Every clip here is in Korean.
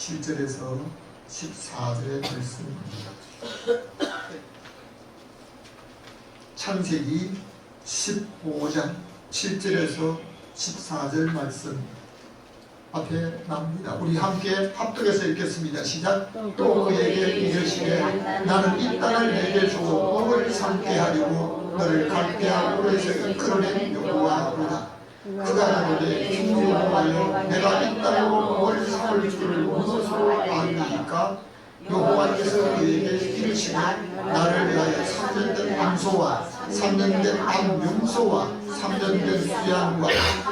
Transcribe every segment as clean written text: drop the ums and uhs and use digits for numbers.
7절에서 14절의 말씀입니다. 창세기 15장 7절에서 14절 말씀 앞에 나옵니다. 우리 함께 합독해서 읽겠습니다. 시작. 또 그에게 이르시되 나는 이 땅을 내게 주고 먹을 삼게 하려고 너를 갈대아 우르에서 이끌어낸 여호와로다. 그가 이르되 주 여호와여 내가 이 땅으로 먹을 삼을 줄을 무엇으로 아느니까? 여호와께서 그에게 이르시되 나를 위하여 3년 된 암소와 3년 된 암용소와 3년 된 수양과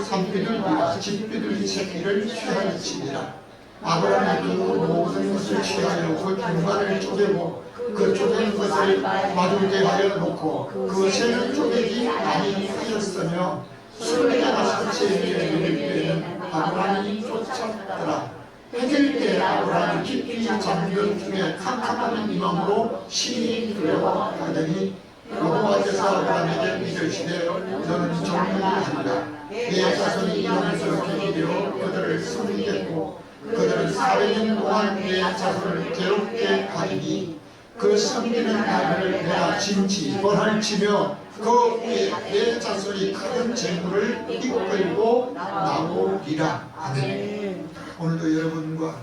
3비둘기와 집비둘기 새끼를 취하였으니라. 아브라함이 그 모든 것을 취하여 그 중간을 쪼개고 그 쪼갠 것을 마르게 하여 놓고 그 새는 쪼개지 아니하였으며 25세에 이를 때에는 아브라함이 쫓았더라. 해질 때 아브라함이 깊이 잠든 중에 캄캄한 이맘으로 신이 두려워하더니 여호와께서 아브라함에게 이르시되 너는 정리하리라. 내 자손이 이러면서 기기되어 그들을 섬기겠고 그들은 400년 동안 내 자손을 괴롭게 하리니 그 섬기는 나를 내가 진치벌할지며 그 후에 내 자손이 큰 재물을 이끌고 나오리라. 아멘. 오늘도 여러분과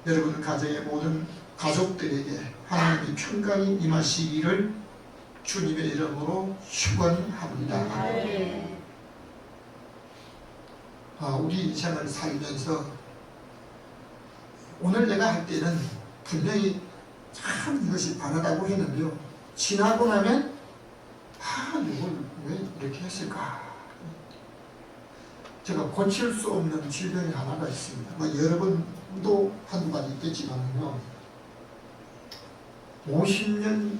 여러분 가정의 모든 가족들에게 하나님의 평강이 임하시기를 주님의 이름으로 축원합니다. 우리 인생을 살면서 오늘 내가 할 때는 분명히 참 이것이 바르다고 했는데요, 지나고 나면 이걸 왜 이렇게 했을까? 제가 고칠 수 없는 질병이 하나가 있습니다. 여러분도 한두 가지 있겠지만요, 50년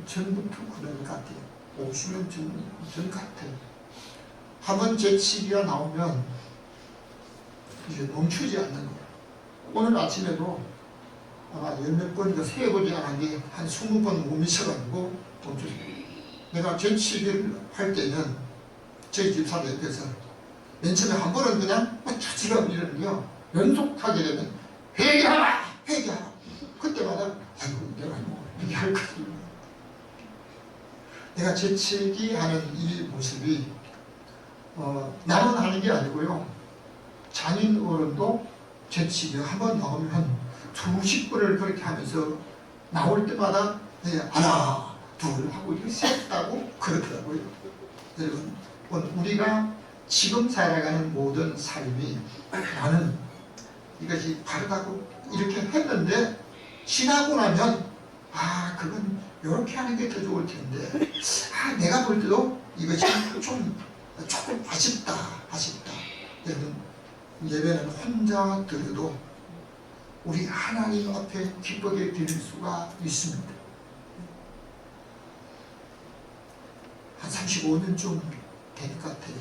전부터 그런 것 같아요. 50년 전 같아요. 한번 재치기가 나오면 이제 멈추지 않는 거예요. 오늘 아침에도 아마 10몇 번 세어보지 않았는데 한 20번 못 미쳐가지고 멈추지. 내가 재치기를 할 때는 저희 집사람 옆에서 맨 처음에 한 번은 그냥 자치가 이러는데요, 연속하게 되면 회개하라! 회개하라! 그때마다 아이고 내가 회개할 거지. 내가 재치기 하는 이 모습이 나만 하는 게 아니고요, 장인 어른도 재치기 한번 나오면 수십 번을 그렇게 하면서 나올 때마다 하나 둘 하고 이렇게 셌다고 그러더라고요. 여러분, 우리가 지금 살아가는 모든 삶이 나는 이것이 바르다고 이렇게 했는데 지나고 나면 그건 이렇게 하는 게 더 좋을 텐데 내가 볼 때도 이것이 조금 아쉽다. 여러분, 예배는 혼자 드려도 우리 하나님 앞에 기쁘게 드릴 수가 있습니다. 한 35년쯤 된 것 같아요.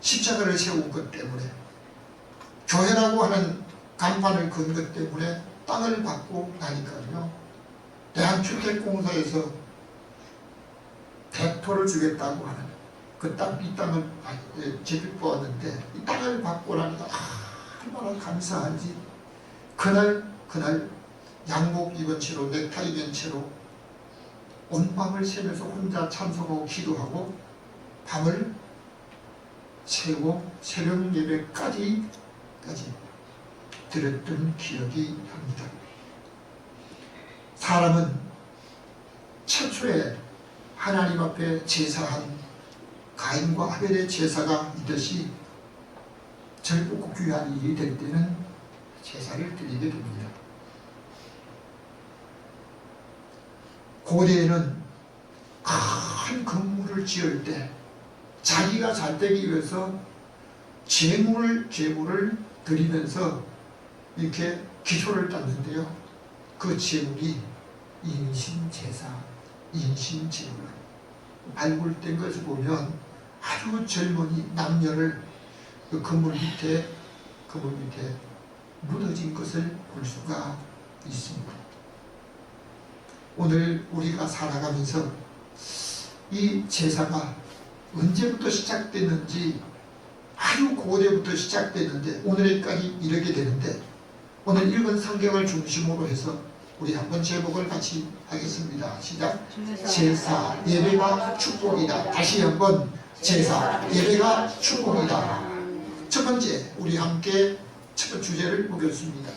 십자가를 세운 것 때문에, 교회라고 하는 간판을 건 것 때문에 땅을 받고 나니까요, 대한주택공사에서 대토를 주겠다고 하는 이 땅을 제비뽑았는데 이 땅을 받고 나니까 얼마나 감사한지. 그날 양복 입은 채로 넥타이 입은 채로 온 밤을 새면서 혼자 참석하고 기도하고 밤을 새고 새벽 예배까지 드렸던 기억이 납니다. 사람은 최초에 하나님 앞에 제사한 가인과 아벨의 제사가 있듯이 젊고 귀한 일이 될 때는 제사를 드리게 됩니다. 고대에는 큰 건물을 지을 때 자기가 잘 되기 위해서 제물을 드리면서 이렇게 기초를 땄는데요, 그 제물이 인신제사, 인신제물. 발굴된 것을 보면 아주 젊은이 남녀를 그 건물 밑에 묻어진 것을 볼 수가 있습니다. 오늘 우리가 살아가면서 이 제사가 언제부터 시작됐는지 아주 고대부터 시작됐는데 오늘까지 이르게 되는데, 오늘 읽은 성경을 중심으로 해서 우리 한번 제목을 같이 하겠습니다. 시작. 제사 예배가 축복이다. 다시 한번, 제사 예배가 축복이다. 첫 번째, 우리 함께 첫 번째 주제를 보겠습니다.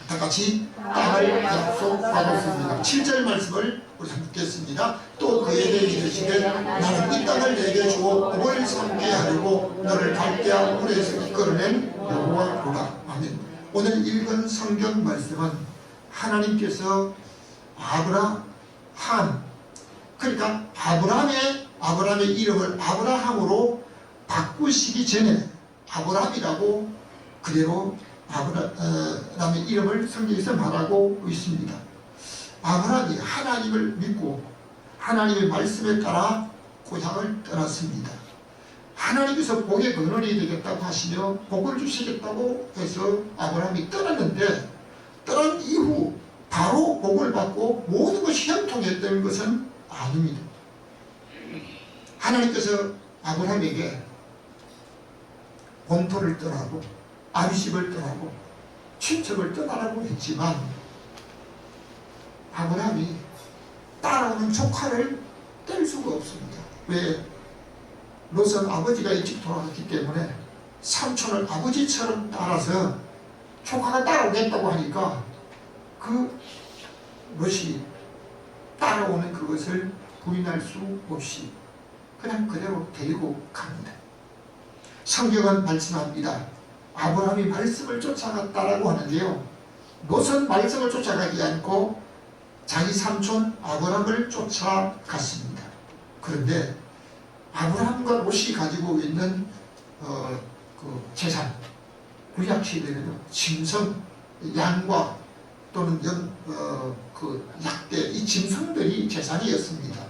다 같이 땅을 약속받았습니다. 7절 말씀을 우리 함께했습니다. 또 그에게 이르시되 나는 이 땅을 내게 주어 복을 삼게 하려고 너를 갈대아 물에서 이끌어낸 여호와로다. 아멘. 오늘 읽은 성경 말씀은 하나님께서 아브라함, 그러니까 아브라함의 이름을 아브라함으로 바꾸시기 전에 아브라함이라고 그대로 아브라함의 이름을 성경에서 말하고 있습니다. 아브라함이 하나님을 믿고 하나님의 말씀에 따라 고향을 떠났습니다. 하나님께서 복의 근원이 되겠다고 하시며 복을 주시겠다고 해서 아브라함이 떠났는데, 떠난 이후 바로 복을 받고 모든 것이 형통했던 것은 아닙니다. 하나님께서 아브라함에게 본토를 떠나고 아비집을 떠나고 친척을 떠나라고 했지만 아브라함이 따라오는 조카를 뗄 수가 없습니다. 왜? 롯은 아버지가 일찍 돌아갔기 때문에 삼촌을 아버지처럼 따라서 조카가 따라오겠다고 하니까 그 롯이 따라오는 그것을 부인할 수 없이 그냥 그대로 데리고 갑니다. 성경은 말씀합니다. 아브라함이 말씀을 쫓아갔다라고 하는데요, 롯은 말씀을 쫓아가지 않고 자기 삼촌 아브라함을 쫓아갔습니다. 그런데 아브라함과 롯이 가지고 있는 그 재산, 구약시에 되는 짐승, 양과 또는 그 약대, 이 짐승들이 재산이었습니다.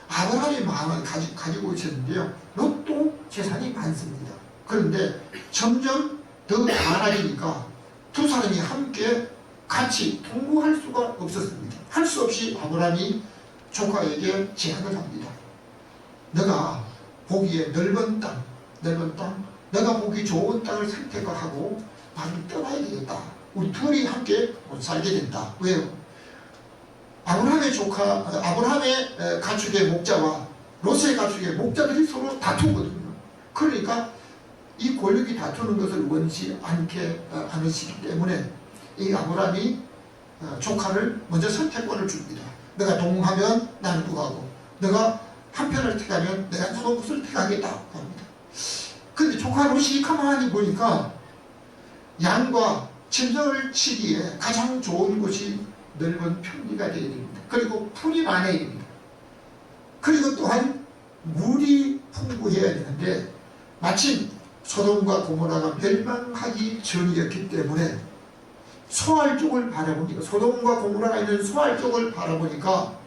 아브라함의 마음은 가지고 있었는데요, 롯도 재산이 많습니다. 그런데 점점 더 많아지니까 두 사람이 함께 같이 동거할 수가 없었습니다. 할 수 없이 아브라함이 조카에게 제안을 합니다. 너가 보기에 넓은 땅, 너가 보기 좋은 땅을 선택하고 나는 떠나야 되겠다. 우리 둘이 함께 못 살게 된다. 왜요? 아브라함의 가축의 목자와 롯의 가축의 목자들이 서로 다투거든요. 그러니까 이 권력이 다투는 것을 원치 않으시기 때문에 이 아브라함이 조카를 먼저 선택권을 줍니다. 너가 동하면 나는 누가고, 너가 한편을 택하면 내가 누가 것을 택하겠다 합니다. 그런데 조카 롯이 가만히 보니까 양과 짐승을 치기에 가장 좋은 곳이 넓은 평지가 되어야 됩니다. 그리고 풀이 많아야 됩니다. 그리고 또한 물이 풍부해야 되는데 마침 소돔과 고모라가 멸망하기 전이었기 때문에 소알 쪽을 바라보니까, 소돔과 고모라가 있는 소알 쪽을 바라보니까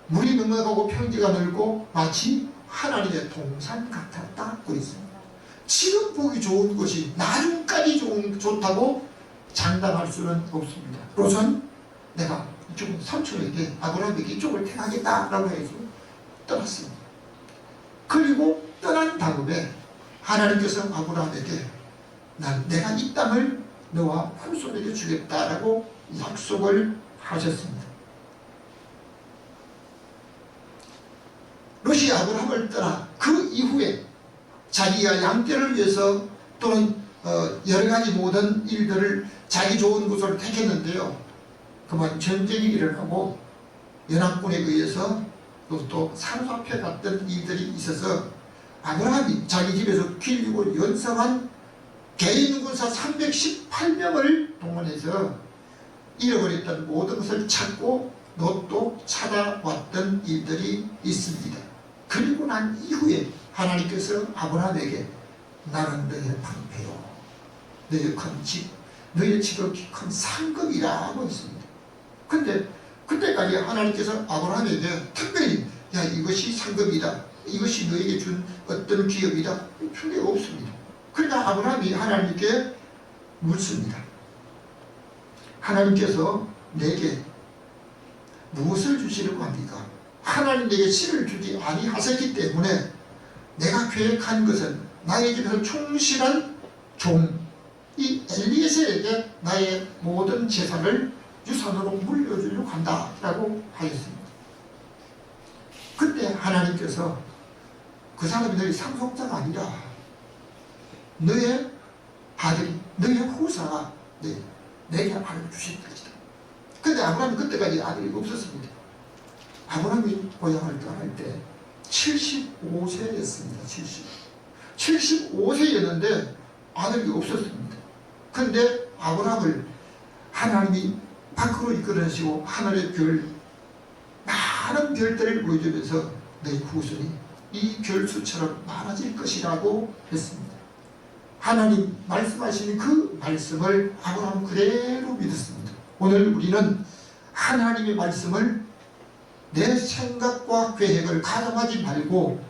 물이 넉넉하고 평지가 넓고 마치 하나님의 동산 같았다 그랬습니다. 지금 보기 좋은 것이 나중까지 좋다고 장담할 수는 없습니다. 롯은 내가 이쪽 삼촌에게, 아브라함에게 이쪽을 택하겠다라고 해서 떠났습니다. 그리고 떠난 다음에 하나님께서 아브라함에게 내가 이 땅을 너와 후손에게 주겠다라고 약속을 하셨습니다. 롯이 아브라함을 떠나 그 이후에 자기가 양떼를 위해서 또는 여러 가지 모든 일들을 자기 좋은 곳으로 택했는데요, 그만 전쟁이 일어나고 연합군에 의해서 또 사로잡혀 갔던 일들이 있어서 아브라함이 자기 집에서 길리고 연상한 개인 군사 318명을 동원해서 잃어버렸던 모든 것을 찾고 롯도 찾아왔던 일들이 있습니다. 그리고 난 이후에 하나님께서 아브라함에게 나는 너의 방패요, 너의 큰 집, 너의 지극히 큰 상급이라고 했습니다. 근데 그때까지 하나님께서 아브라함에게 특별히 야 이것이 상급이다, 이것이 너에게 준 어떤 기업이다 준 게 없습니다. 그러니까 아브라함이 하나님께 묻습니다. 하나님께서 내게 무엇을 주시려고 합니까? 하나님 내게 씨를 주지 아니하셨기 때문에 내가 계획한 것은 나의 집에서 충실한 종, 이 엘리에셀에게 나의 모든 재산을 유산으로 물려주려고 한다라고 하였습니다. 그때 하나님께서 그 사람이 너희 상속자가 아니라 너의 아들이, 너의 후사가 내게 아들을 주실 것이다. 근데 아브라함이 그때까지 아들이 없었습니다. 아브라함이 고향을 떠날 때 75세였습니다. 75세였는데 아들이 없었습니다. 그런데 아브라함을 하나님이 밖으로 이끌어내시고 하늘의 별, 많은 별들을 보여주면서 너희 후손이 이 별수처럼 많아질 것이라고 했습니다. 하나님 말씀하시는 그 말씀을 아브라함은 그대로 믿었습니다. 오늘 우리는 하나님의 말씀을 내 생각과 계획을 가늠하지 말고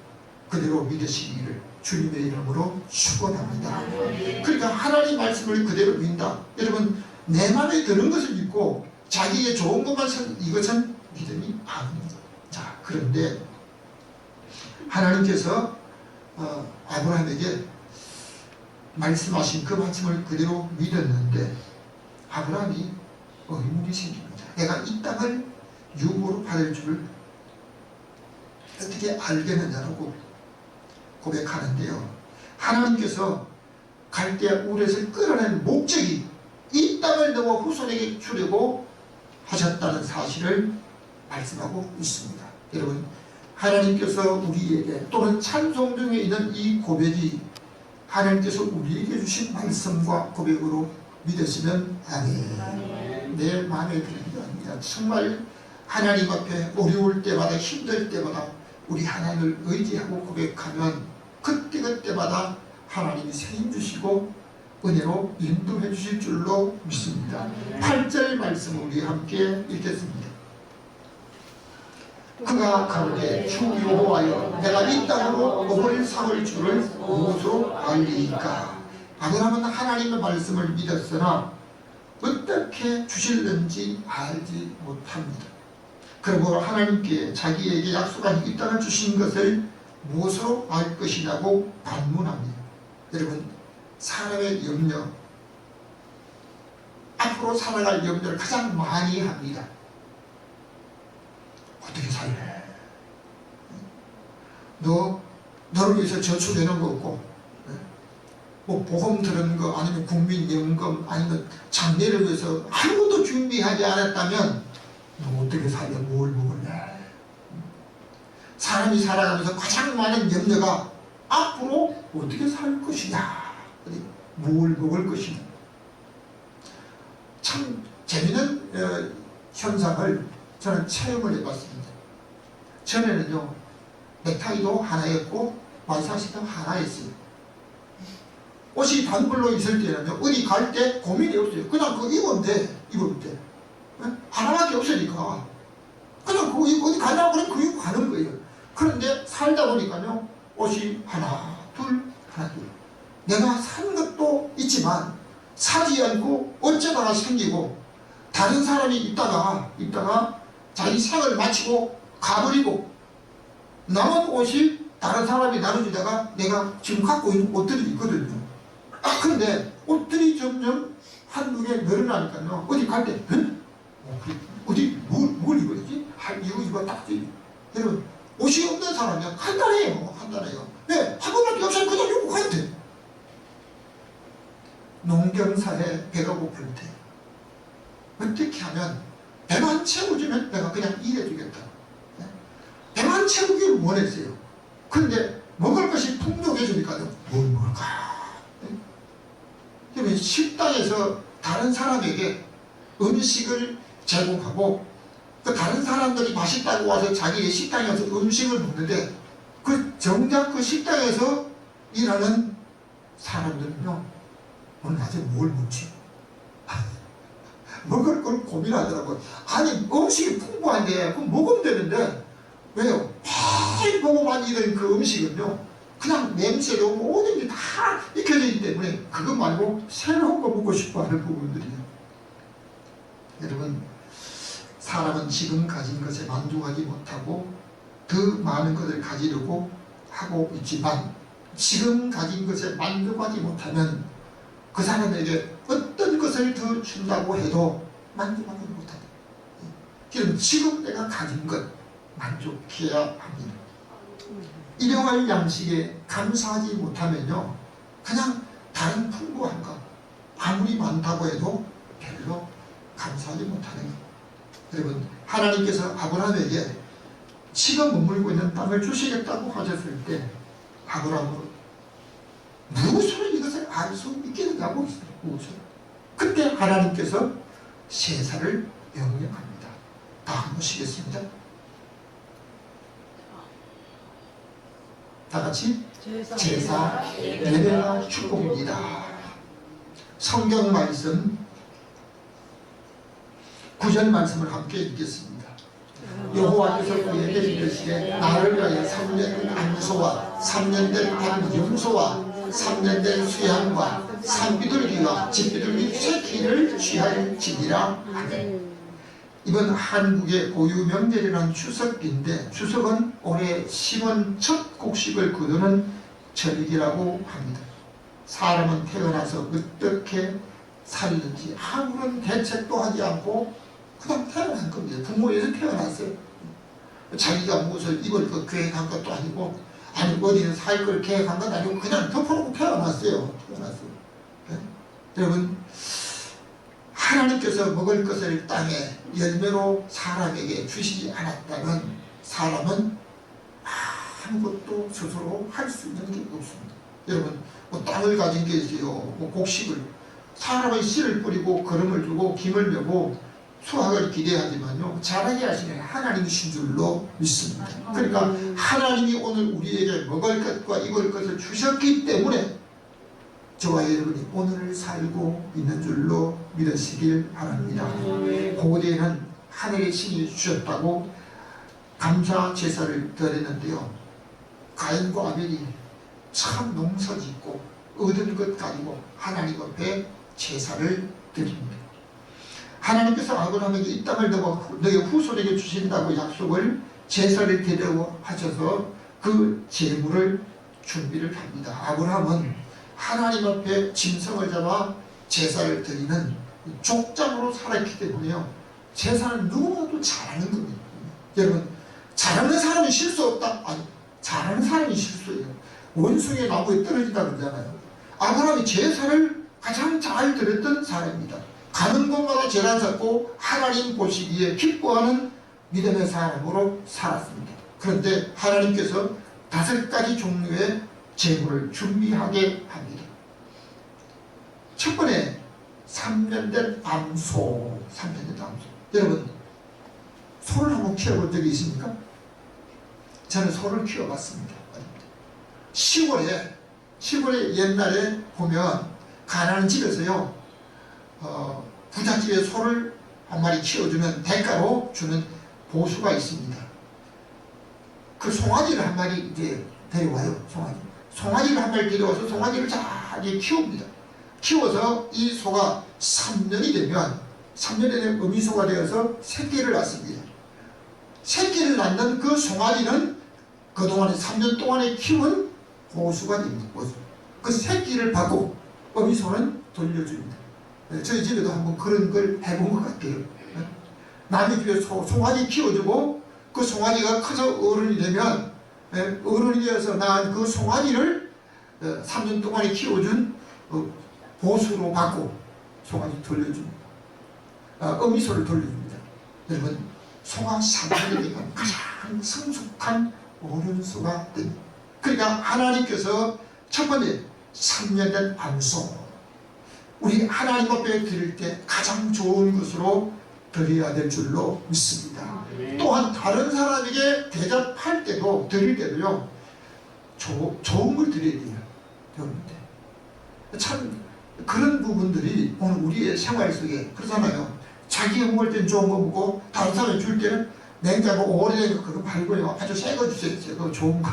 그대로 믿으시기를 주님의 이름으로 축원합니다. 그러니까 하나님 말씀을 그대로 믿는다. 여러분, 내 마음에 드는 것을 믿고 자기의 좋은 것만 이것은 믿음이 아닙니다. 자, 그런데 하나님께서 아브라함에게 말씀하신 그 말씀을 그대로 믿었는데 아브라함이 의문이 생깁니다. 내가 이 땅을 유고로 받을 줄을 어떻게 알겠느냐라고 고백하는데요. 하나님께서 갈대아 우렛을 끌어낸 목적이 이 땅을 너와 후손에게 주려고 하셨다는 사실을 말씀하고 있습니다. 여러분, 하나님께서 우리에게 또는 찬송 중에 있는 이 고백이 하나님께서 우리에게 주신 말씀과 고백으로 믿으시면 아멘. 내 마음에 드는 게 아닙니다. 정말 하나님 앞에 어려울 때마다 힘들 때마다 우리 하나님을 의지하고 고백하면 그때그때마다 하나님이 세임 주시고 은혜로 인도해 주실 줄로 믿습니다. 8절 말씀을 우리 함께 읽겠습니다. 그가 가로되 주 여호와여 내가 이 땅으로 먹을 삼을 줄을 무엇으로 알리이까. 아브라함은 하나님의 말씀을 믿었으나 어떻게 주실는지 알지 못합니다. 그러므로 하나님께 자기에게 약속한 이 땅을 주신 것을 무엇으로 알 것이냐고 반문합니다. 여러분, 사람의 염려, 앞으로 살아갈 염려를 가장 많이 합니다. 어떻게 살래? 너를 위해서 저축해놓은 거 없고, 뭐 보험 들은 거 아니면 국민연금 아니면 장래를 위해서 아무것도 준비하지 않았다면 너 어떻게 살래? 뭘 먹을래? 사람이 살아가면서 가장 많은 염려가 앞으로 어떻게 살 것이냐, 뭘 먹을 것이냐. 참 재미있는 현상을 저는 체험을 해봤습니다. 전에는요, 넥타이도 하나였고 와이셔츠도 하나였어요. 옷이 단벌로 있을 때는요, 어디 갈 때 고민이 없어요. 그냥 그거 입으면 돼. 하나밖에 없으니까 그냥 그거 입고 어디 가려고 그러면 그거 입고 가는 거예요. 그런데 살다 보니까요, 옷이 하나 둘 내가 산 것도 있지만 사지 않고 어쩌다가 생기고 다른 사람이 입다가 자기 생을 마치고 가버리고 남은 옷이 다른 사람이 나눠주다가 내가 지금 갖고 있는 옷들이 있거든요. 그런데 옷들이 점점 한두 개 늘어나니까요, 어디 갈 때 어디 뭘 입어야지? 이거 입었다지. 여러분, 옷이 없는 사람이야 간단해요. 왜? 한 번밖에 없으면 그냥 입고 가야 돼. 농경사에 배가 고플 때 어떻게 하면 배만 채워주면 내가 그냥 일해주겠다. 배만 채우기를 원했어요. 그런데 먹을 것이 풍족해지니까요, 뭘 먹을까? 그러면 식당에서 다른 사람에게 음식을 제공하고 그 다른 사람들이 맛있다고 와서 자기의 식당에 와서 음식을 먹는데 정작 그 식당에서 일하는 사람들은요, 오늘 낮에 뭘 먹지? 먹을 걸 고민하더라고요. 아니, 음식이 풍부한데 그럼 먹으면 되는데 왜요? 매일 먹어만 이런 그 음식은요, 그냥 냄새도 모든 게 다 익혀져 있기 때문에 그것 말고 새로운 거 먹고 싶어 하는 부분들이에요. 여러분, 사람은 지금 가진 것에 만족하지 못하고 더 많은 것을 가지려고 하고 있지만 지금 가진 것에 만족하지 못하면 그 사람에게 어떤 것을 더 준다고 해도 만족하지 못하다. 그럼 지금 내가 가진 것 만족해야 합니다. 일용할 양식에 감사하지 못하면요, 그냥 다른 풍부한 것 아무리 많다고 해도 별로 감사하지 못하는 것. 여러분, 하나님께서 아브라함에게 지금 머물고 있는 땅을 주시겠다고 하셨을 때 아브라함은 무엇으로 이것을 알 수 있겠느냐고 무엇으로. 그때 하나님께서 제사를 명령합니다. 다 한 번 쉬겠습니다. 다 같이 제사 예배가 축복입니다. 성경 말씀 9절 말씀을 함께 읽겠습니다. 여호와께서 그에게 이르시되 나를 위하여 3년 된 암소와 3년 된 암염소와 3년 된 수양과 산비둘기와 집비둘기 새끼를 취할지니라 하네. 이번 한국의 고유 명절이란 추석인데, 추석은 올해 심은 첫 곡식을 거두는 절기라고 합니다. 사람은 태어나서 어떻게 살는지 아무런 대책도 하지 않고 그냥 태어난 겁니다. 부모에서 태어났어요. 자기가 무엇을 입을 거 계획한 것도 아니고, 아니 어디서 살 걸 계획한 것도 아니고 그냥 덮어놓고 태어났어요. 네? 여러분, 하나님께서 먹을 것을 땅에 열매로 사람에게 주시지 않았다면 사람은 아무것도 스스로 할 수 있는 게 없습니다. 여러분, 뭐 땅을 가진 게 있어요. 뭐 곡식을, 사람의 씨를 뿌리고 거름을 두고 김을 메고 수확을 기대하지만요, 자라게 하시는 하나님이신 줄로 믿습니다. 그러니까 하나님이 오늘 우리에게 먹을 것과 입을 것을 주셨기 때문에 저와 여러분이 오늘을 살고 있는 줄로 믿으시길 바랍니다. 고대에는 하늘의 신이 주셨다고 감사 제사를 드렸는데요, 가인과 아벨이 참 농사짓고 얻은 것 가지고 하나님 앞에 제사를 드립니다. 하나님께서 아브라함에게 이 땅을 너의 후손에게 주신다고 약속을 제사를 드리려고 하셔서 그 제물을 준비를 합니다. 아브라함은 하나님 앞에 짐승을 잡아 제사를 드리는 족장으로 살았기 때문에요, 제사는 누구나도 잘하는 겁니다. 여러분, 잘하는 사람이 실수 없다? 아니, 잘하는 사람이 실수예요. 원숭이 나무에 떨어진다 그러잖아요. 아브라함이 제사를 가장 잘 드렸던 사람입니다. 가는 곳마다 제단 섰고 하나님 보시기에 기뻐하는 믿음의 사람으로 살았습니다. 그런데 하나님께서 5가지 종류의 제물을 준비하게 합니다. 첫 번째, 3년 된 암소. 3년 된 암소. 여러분, 소를 한번 키워본 적이 있습니까? 저는 소를 키워봤습니다. 시골에 옛날에 보면 가난한 집에서요, 부잣집에 소를 한 마리 키워주면 대가로 주는 보수가 있습니다. 그 송아지를 한 마리 이제 데려와요. 송아지를 한 마리 데려와서 송아지를 잘 키웁니다. 키워서 이 소가 3년이 되면 어미소가 되어서 새끼를 낳습니다. 새끼를 낳는 그 송아지는 그동안에 3년 동안에 키운 보수가 됩니다. 보수. 그 새끼를 받고 어미소는 돌려줍니다. 저희 집에도 한번 그런 걸 해본 것 같아요. 남의 집에 송아지 키워주고 그 송아지가 커서 어른이 되면, 어른이 되어서 낳은 그 송아지를 3년 동안에 키워준 보수로 받고 송아지 돌려줍니다. 어미소를 돌려줍니다. 여러분, 소가 3년이 되면 가장 성숙한 어른소가 됩니다. 그러니까 하나님께서 첫 번째 3년 된 암소, 우리 하나님 앞에 드릴 때 가장 좋은 것으로 드려야 될 줄로 믿습니다. 또한 다른 사람에게 대접할 때도, 드릴 때도요, 좋은 걸 드려야 돼요. 여러분들, 참 그런 부분들이 오늘 우리의 생활 속에 그렇잖아요. 자기가 먹을 때는 좋은 거 먹고 다른 사람이 줄 때는 냉장고 오래된 거 그거 말고요, 아주 새 거 주세요. 그거 좋은 거.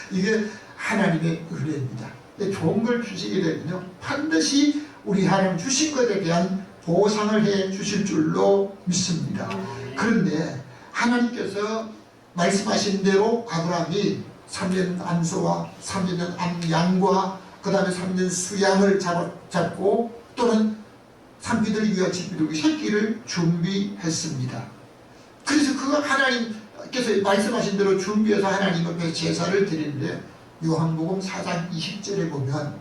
이게 하나님의 은혜입니다. 좋은 걸 주시게 되면요, 반드시 우리 하나님 주신 것에 대한 보상을 해 주실 줄로 믿습니다. 그런데 하나님께서 말씀하신 대로 아브라함이 3년 암소와 3년 암양과 그 다음에 3년 수양을 잡고 또는 산비들을 위한 집비들고 새끼를 준비했습니다. 그래서 그거 하나님께서 말씀하신 대로 준비해서 하나님 앞에 제사를 드리는데 요한복음 4장 20절에 보면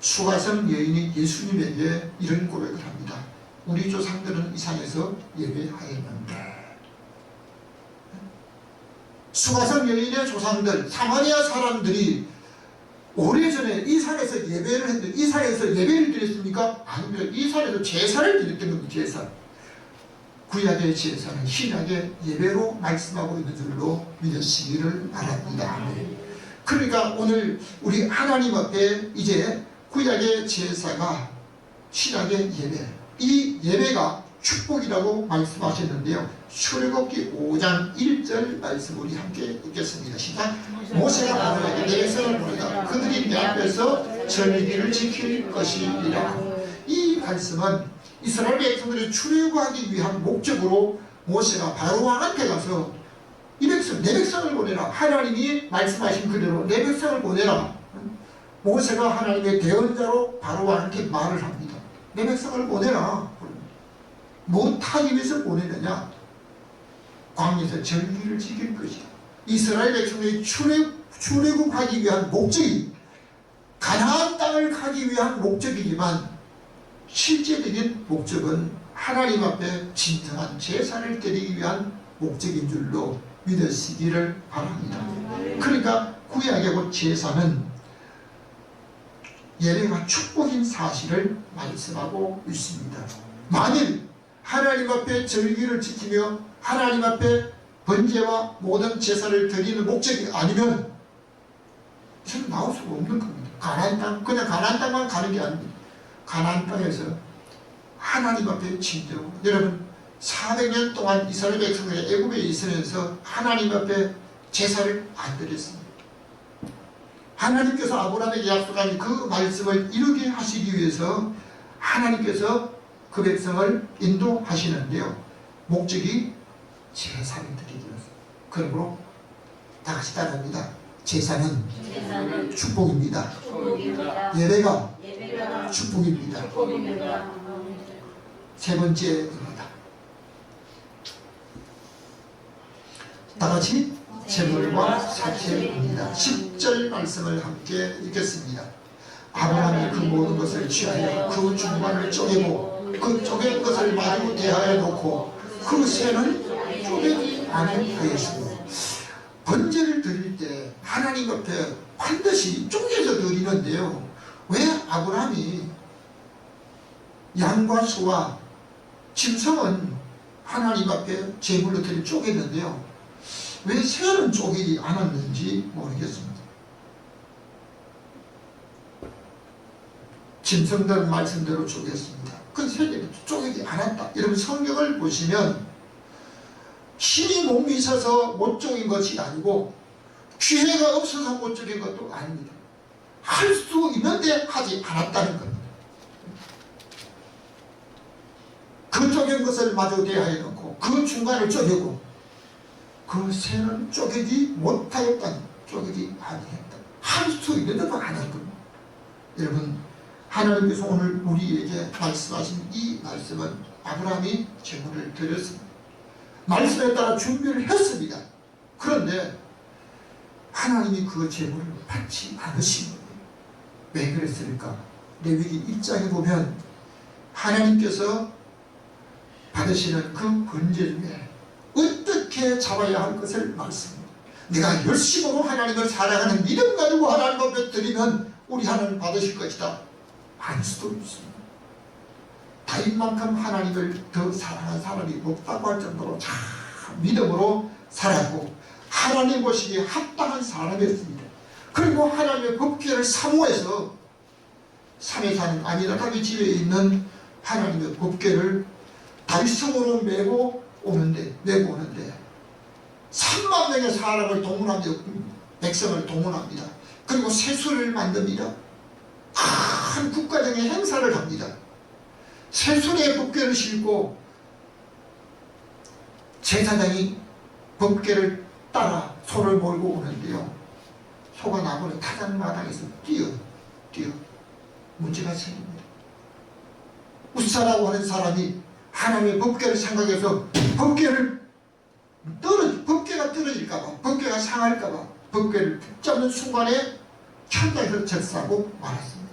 수가성 여인이 예수님에게 이런 고백을 합니다. 우리 조상들은 이 산에서 예배하였는데. 수가성 여인의 조상들 사마리아 사람들이 오래전에 이 산에서 예배를 했는데 이 산에서 예배를 드렸습니까? 아닙니다. 이 산에서 제사를 드렸던 겁니다. 제사. 구약의 제사는 신약의 예배로 말씀하고 있는 줄로 믿으시기를 바랍니다. 그러니까 오늘 우리 하나님 앞에 이제 구약의 제사가 신약의 예배, 이 예배가 축복이라고 말씀하셨는데요. 출애굽기 5장 1절 말씀 우리 함께 읽겠습니다. 시작. 모세가 바로에게 내 백성을 보내다 그들이 내 앞에서 절기를 지킬 것이니라. 이 말씀은 이스라엘 백성들이 출애굽하기 위한 목적으로 모세가 바로 왕한테 가서 이 백성, 내 백성을 보내라. 하나님이 말씀하신 그대로 내 백성을 보내라. 모세가 하나님의 대언자로 바로 왕한테 말을 합니다. 내 백성을 보내라. 못하기 위해서 보내느냐? 광야에서 절기를 지킬 것이다. 이스라엘 백성들이 출애굽하기 위한 목적이 가나안 땅을 가기 위한 목적이지만 실제적인 목적은 하나님 앞에 진정한 제사를 드리기 위한 목적인 줄로 믿으시기를 바랍니다. 그러니까 구약의 곧 제사는 예배가 축복인 사실을 말씀하고 있습니다. 만일 하나님 앞에 절기를 지키며 하나님 앞에 번제와 모든 제사를 드리는 목적이 아니면 지금 나올 수가 없는 겁니다. 가나안 땅, 그냥 가나안 땅만 가는 게 아닙니다. 가나안 땅에서 하나님 앞에 진정. 여러분 400년 동안 이스라엘 백성들이 애굽에 있으면서 하나님 앞에 제사를 안 드렸습니다. 하나님께서 아브라함에게 약속한 그 말씀을 이루게 하시기 위해서 하나님께서 그 백성을 인도하시는데요. 목적이 제사를 드리기 위해서. 그러므로 다 같이 따라합니다. 제사는 축복입니다. 예배가 축복입니다. 세 번째입니다. 다 같이 제물과 사체입니다. 10절 말씀을 함께 읽겠습니다. 아브라함이 그 모든 것을 취하여 그 중간을 쪼개고 그 쪼갠 것을 마주 대하여 놓고 그 새는 쪼개지 아니하였으며. 번제를 드릴 때 하나님 앞에 반드시 쪼개서 드리는데요. 왜 아브라함이 양과 소와 짐승은 하나님 앞에 제물로 드릴 쪼개는데요. 왜 새는 쪼개지 않았는지 모르겠습니다. 짐승들은 말씀대로 쪼갰습니다. 그 새들이 쪼개지 않았다. 여러분 성경을 보시면 신이 몸이 있어서 못 쪼갠 것이 아니고 기회가 없어서 못 쪼갠 것도 아닙니다. 할 수 있는데 하지 않았다는 겁니다. 그 쪼갠 것을 마주 대하여 놓고 그 중간을 쪼개고 그 새는 쪼개지 못하였다. 쪼개지 아니했다. 할 수 있는데도 안 한 겁니다. 여러분 하나님께서 오늘 우리에게 말씀하신 이 말씀은 아브라함이 제물을 드렸습니다. 말씀에 따라 준비를 했습니다. 그런데 하나님이 그 제물을 받지 않으신 거예요. 왜 그랬을까? 레위기 1장에 보면 하나님께서 받으시는 그 번제 중에 어떻게 잡아야 할 것을 말씀합니다. 내가 열심으로 하나님을 사랑하는 믿음 가지고 하나님 앞에 드리면 우리 하나님 받으실 것이다. 알 수도 있습니다. 다윗만큼 하나님을 더 사랑하는 사람이 없다고 할 정도로 참 믿음으로 살았고 하나님 보시기에 합당한 사람이었습니다. 그리고 하나님의 법궤를 사모해서 산에 사는 아미나답의 집에 있는 하나님의 법궤를 다윗성으로 메고 오는데 3만 명의 사람을 동원합니다. 백성을 동원합니다. 그리고 세수를 만듭니다. 큰 국가적인 행사를 합니다. 세순의 법궤를 싣고 제사장이 법궤를 따라 소를 몰고 오는데요. 소가 나무를 타작마당에서 뛰어 문제가 생깁니다. 우사라고 하는 사람이 하나님의 법궤를 생각해서 법궤가 떨어질까봐, 법궤가 상할까봐 법궤를 붙잡는 순간에 천장에서 절사하고 말았습니다.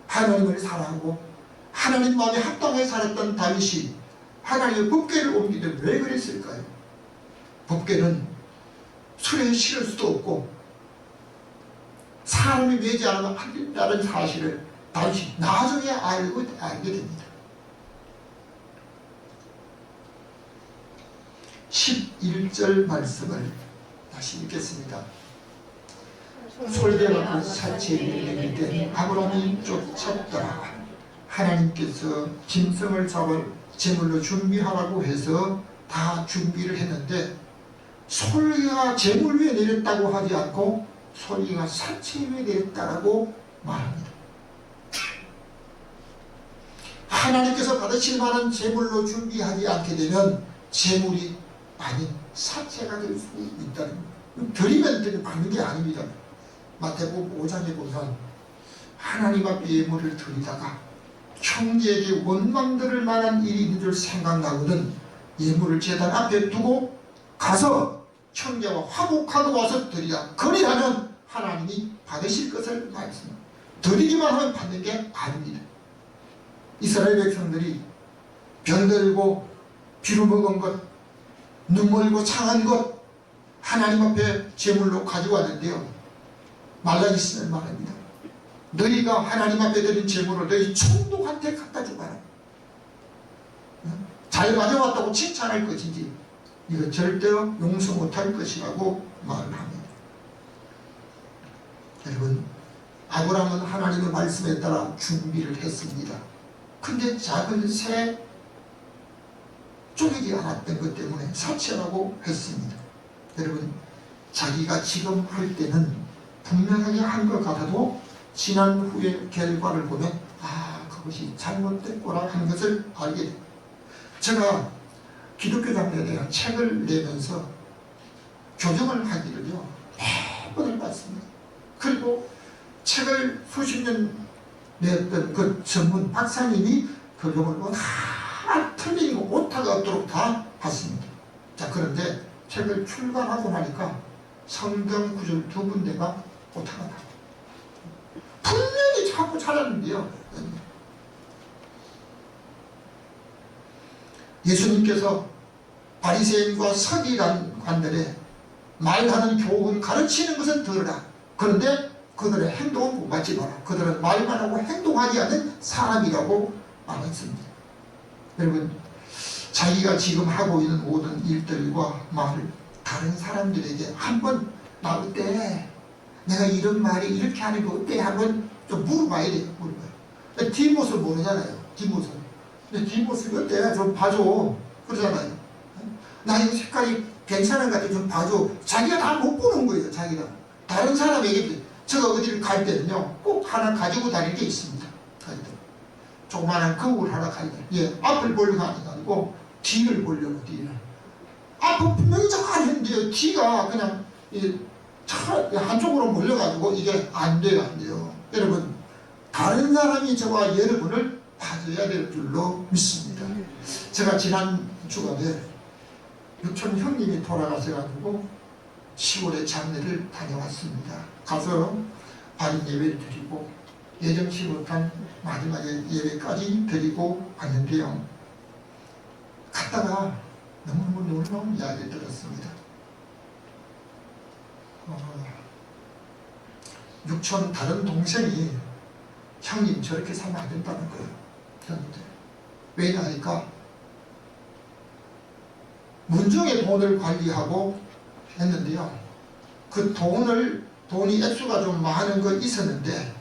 하나님을 사랑하고 하나님 마음에 합당하게 살았던 다윗이 하나님의 법궤를 옮기되 왜 그랬을까요? 법궤는 수레에 실을 수도 없고 사람이 매지 않으면 안 된다는 사실을 다윗이 나중에 알게 됩니다. 11절 말씀을 다시 읽겠습니다. 솔개가 그 사체에 이르되 아브라함이 쫓았더라. 하나님께서 짐승을 잡을 제물로 준비하라고 해서 다 준비를 했는데 솔개가 제물 위에 내렸다고 하지 않고 솔개가 사체 위에 내렸다라고 말합니다. 하나님께서 받으실 만한 제물로 준비하지 않게 되면 제물이 아닌 사체가 될 수 있다는 거예요. 드리면 받는 게 아닙니다. 마태복음 5장에 보면 하나님 앞에 예물을 드리다가 형제에게 원망 들을 만한 일이 있는 줄 생각나거든 예물을 제단 앞에 두고 가서 형제와 화목하고 와서 드리라. 그리하면 하나님이 받으실 것을 말씀합니다. 드리기만 하면 받는 게 아닙니다. 이스라엘 백성들이 병들고 비루먹은 것, 눈멀고 상한 것 하나님 앞에 제물로 가져왔는데요. 말라기스는 말합니다. 너희가 하나님 앞에 드린 제물을 너희 총독한테 갖다 주거라. 잘 가져왔다고 칭찬할 것이지 이거 절대로 용서 못할 것이라고 말을 합니다. 여러분, 아브라함은 하나님의 말씀에 따라 준비를 했습니다. 근데 작은 새 쪼개지 않았던 것 때문에 사체라고 했습니다. 여러분, 자기가 지금 할 때는 분명하게 한 것 같아도 지난 후의 결과를 보면 그것이 잘못됐구나 하는 것을 알게 됩니다. 제가 기독교 장로에 대한 책을 내면서 교정을 하기를요 몇 번을 봤습니다. 그리고 책을 수십 년 냈던 그 전문 박사님이 교정을 다 틀린 거 오타가 없도록 다 봤습니다. 자, 그런데 책을 출간하고 나니까 성경 구절 두 군데가 오타가 나요. 분명히 자꾸 찾았는데요. 예수님께서 바리새인과 서기관들의 말하는 교훈 가르치는 것은 들으라. 그런데 그들의 행동은 못 받지 마라. 그들은 말만 하고 행동하지 않는 사람이라고 말했습니다. 여러분, 자기가 지금 하고 있는 모든 일들과 말을 다른 사람들에게 한번 나 어때? 내가 이런 말이 이렇게 하는 거 어때? 한번 좀 물어봐야 돼요. 물어봐요. 뒷모습 모르잖아요. 뒷모습. 근데 뒷모습이 어때? 좀 봐줘. 그러잖아요. 나 이거 색깔이 괜찮은 것 같아. 좀 봐줘. 자기가 다 못 보는 거예요. 자기가. 다른 사람에게 제가 어디를 갈 때는요 꼭 하나 가지고 다니는 게 있습니다. 조그마한 거울 하나 가지고 앞을 보려고 하는 게 아니고 뒤를 보려고. 뒤를 앞은 분명히 잘했는데요 뒤가 그냥 한쪽으로 몰려가지고 이게 안 돼요. 여러분, 다른 사람이 저와 여러분을 봐줘야 될 줄로 믿습니다. 제가 지난 주간에 육촌 형님이 돌아가셔가지고 시골에 장례를 다녀왔습니다. 가서 발인 예배를 드리고 예정치 못한 마지막에 예배까지 드리고 왔는데요. 갔다가 너무너무 놀라운 이야기를 들었습니다. 육촌 다른 동생이 형님 저렇게 살면 안 된다는 거예요. 그런데 왜냐하니까 문중의 돈을 관리하고 했는데요. 그 돈이 액수가 좀 많은 거 있었는데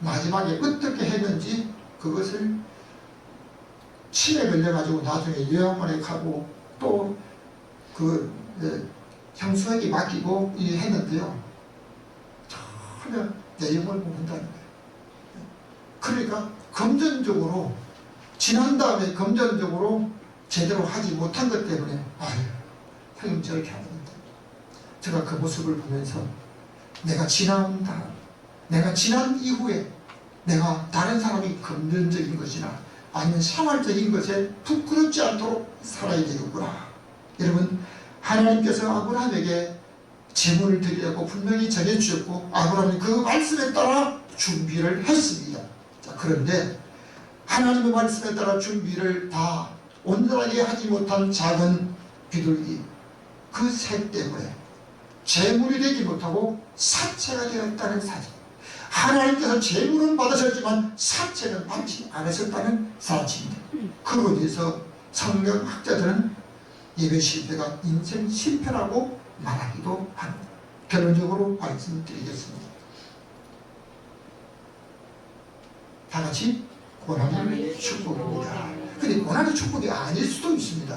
마지막에 어떻게 했는지 그것을 치매 걸려가지고 나중에 요양원에 가고 또 그 형수에게 맡기고 했는데요. 전혀 내용을 모른다는 거예요. 그러니까 금전적으로 지난 다음에 금전적으로 제대로 하지 못한 것 때문에 형님 저렇게 하는 겁니다. 제가 그 모습을 보면서 내가 지나온다. 내가 지난 이후에 내가 다른 사람이 금전적인 것이나 아니면 생활적인 것에 부끄럽지 않도록 살아야 되겠구나. 여러분, 하나님께서 아브라함에게 제물을 드리라고 분명히 전해주셨고 아브라함이 그 말씀에 따라 준비를 했습니다. 자, 그런데 하나님의 말씀에 따라 준비를 다 온전하게 하지 못한 작은 비둘기, 그 새 때문에 제물이 되지 못하고 사체가 되었다는 사실. 하나님께서 제물은 받으셨지만 사체는 받지 않으셨다는 사실입니다. 그로 인해서 성경학자들은 예배 실패가 인생 실패라고 말하기도 합니다. 결론적으로 말씀드리겠습니다. 다 같이 고난이 축복입니다. 근데 고난이 축복이 아닐 수도 있습니다.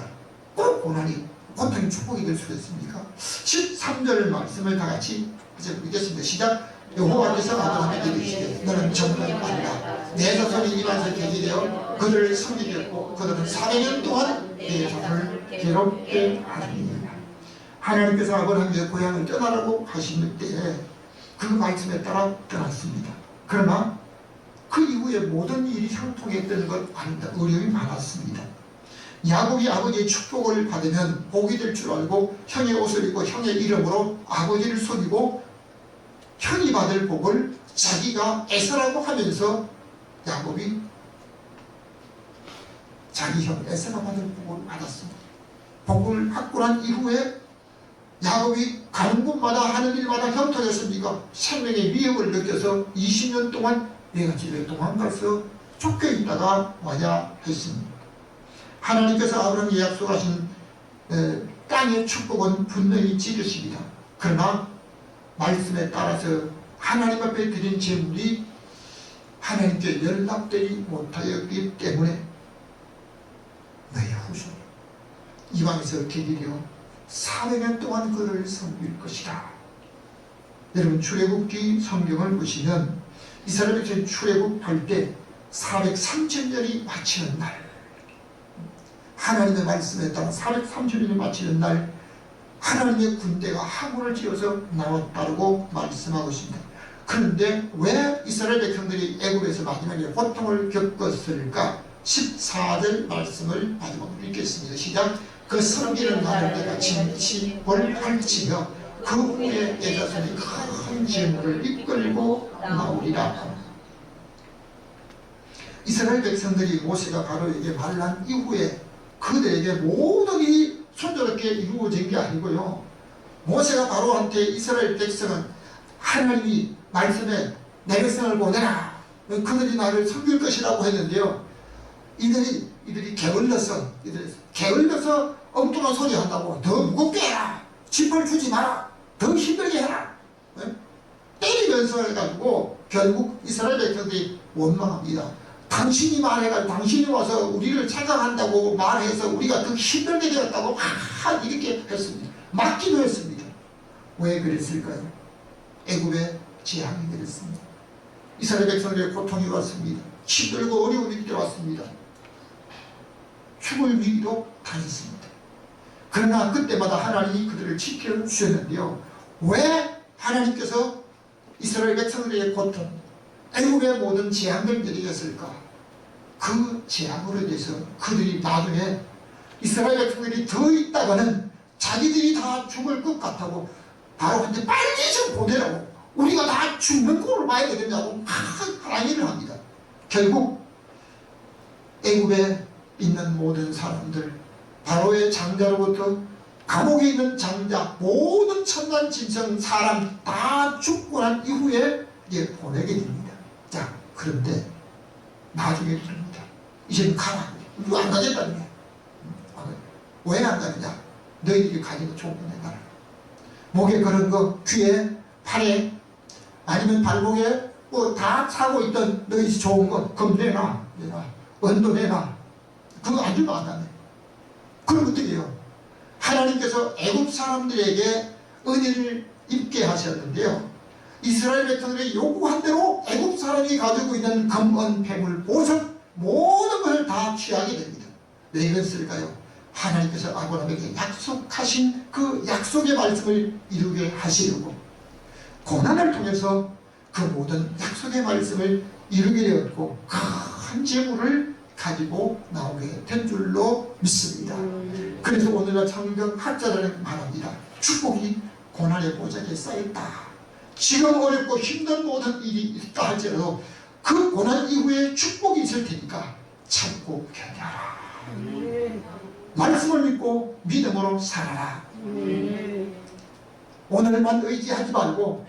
꼭 고난이 고통이 축복이 될 수도 있습니까? 13절 말씀을 다 같이 이제 읽겠습니다. 시작. 여호와께서 아브라함에게 이르시되 너는 정말 안다. 내 자손이 입안에서 계기되어 그들을 섬기겠고 그들은 400년 동안 내 자손을 괴롭게 하리니. 하나님께서 아브라함의 고향을 떠나라고 하신 때에 그 말씀에 따라 떠났습니다. 그러나 그 이후에 모든 일이 형통했던 것 아닙니다. 어려움이 많았습니다. 야곱이 아버지의 축복을 받으면 복이 될 줄 알고 형의 옷을 입고 형의 이름으로 아버지를 속이고 형이 받을 복을 자기가 에서라고 하면서 야곱이 자기 형 에서가 받을 복을 받았습니다. 복을 받고 난 이후에 야곱이 가는 곳마다 하는 일마다 형통했습니까? 생명의 위협을 느껴서 20년 동안 내가 집에 도망가서 쫓겨 있다가 와야 했습니다. 하나님께서 아브라함에게 약속하신 땅의 축복은 분명히 지르십니다. 그러나 말씀에 따라서 하나님 앞에 드린 제물이 하나님께 연락되지 못하였기 때문에 너의 후손 이방에서 기다려 400년 동안 그를 섬길 것이다. 여러분, 출애굽기 성경을 보시면 이스라엘 백성이 출애굽할 때 430년이 마치는 날, 하나님의 말씀에 따라 430년이 마치는 날 하나님의 군대가 항구를 지어서 나왔다고 말씀하고 있습니다. 그런데 왜 이스라엘 백성들이 애굽에서 마지막에 고통을 겪었을까? 14절 말씀을 마지막으로 읽겠습니다. 시작. 그 섬기는 날을 내가 진치 벌할지며 그 후에 내 자손이 큰 재물을 이끌고 나오리라. 이스라엘 백성들이 모세가 바로에게 말한 이후에 그들에게 모든 일이 순조롭게 이루어진 게 아니고요. 모세가 바로한테 이스라엘 백성은 하나님이 말씀에 내 백성을 보내라. 그들이 나를 섬길 것이라고 했는데요. 이들이 게을러서 엉뚱한 소리 한다고 더 무겁게 해라. 짚을 주지 마라. 더 힘들게 해라. 때리면서 해가지고 결국 이스라엘 백성들이 원망합니다. 당신이 말해가지고 당신이 와서 우리를 생각한다고 말해서 우리가 더 힘들게 되었다고 이렇게 했습니다. 맞기도 했습니다. 왜 그랬을까요? 애굽의 재앙이 내렸습니다. 이스라엘 백성들의 고통이 왔습니다. 힘들고 어려운 일이 왔습니다. 죽을 위기도 당했습니다. 그러나 그때마다 하나님이 그들을 지켜주셨는데요. 왜 하나님께서 이스라엘 백성들의 고통, 애굽의 모든 재앙을 내리셨을까? 그 재앙으로 인해서 그들이 나중에 이스라엘 백성들이 더 있다가는 자기들이 다 죽을 것 같다고 바로한테 빨리 좀 보내라고, 우리가 다 죽는 꼴을 봐야 되겠냐고 항의를 합니다. 결국 애굽에 있는 모든 사람들, 바로의 장자로부터 감옥에 있는 장자, 모든 천난 진성 사람 다 죽고 난 이후에 이제 보내게 됩니다. 자, 그런데 나중에 그럽니다. 이제는 가라. 이거 안 가겠다는 거야. 왜 안 가느냐? 너희들이 가지고 좋은 거 내놔라. 목에 그런 거, 귀에, 팔에, 아니면 발목에 뭐 다 차고 있던 너희 좋은 거, 금 내놔. 은도 내놔. 그거 안 주면 안 가네. 그럼 어떻게 해요? 하나님께서 애굽 사람들에게 은혜를 입게 하셨는데요. 이스라엘 백성들이 요구한 대로 애굽 사람이 가지고 있는 금, 은, 폐물, 보석 모든 것을 다 취하게 됩니다. 왜 그랬을까요? 하나님께서 아브라함에게 약속하신 그 약속의 말씀을 이루게 하시려고, 고난을 통해서 그 모든 약속의 말씀을 이루게 되었고 큰 재물을 가지고 나오게 된 줄로 믿습니다. 그래서 오늘날 성경학자들은 말합니다. 축복이 고난의 보좌에 쌓였다. 지금 어렵고 힘든 모든 일이 있다 할지라도 그 고난 이후에 축복이 있을 테니까 참고 견뎌라. 말씀을 믿고 믿음으로 살아라. 오늘만 의지하지 말고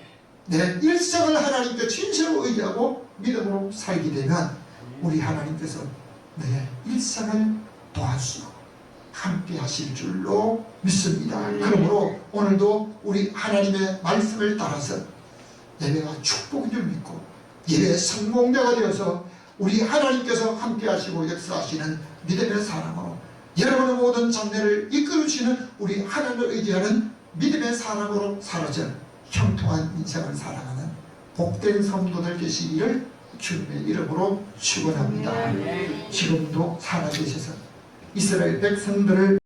내 일생을 하나님께 진실로 의지하고 믿음으로 살게 되면 우리 하나님께서 내 일생을 도와주시고 함께 하실 줄로 믿습니다. 그러므로 오늘도 우리 하나님의 말씀을 따라서 예배가 축복인 줄 믿고 예배의 성공자가 되어서 우리 하나님께서 함께 하시고 역사하시는 믿음의 사람으로 여러분의 모든 장래를 이끌으시는 우리 하나님을 의지하는 믿음의 사람으로 살아져 형통한 인생을 살아가는 복된 성도들 되시기를 주님의 이름으로 축원합니다. 지금도 살아계셔서 이스라엘 백성들을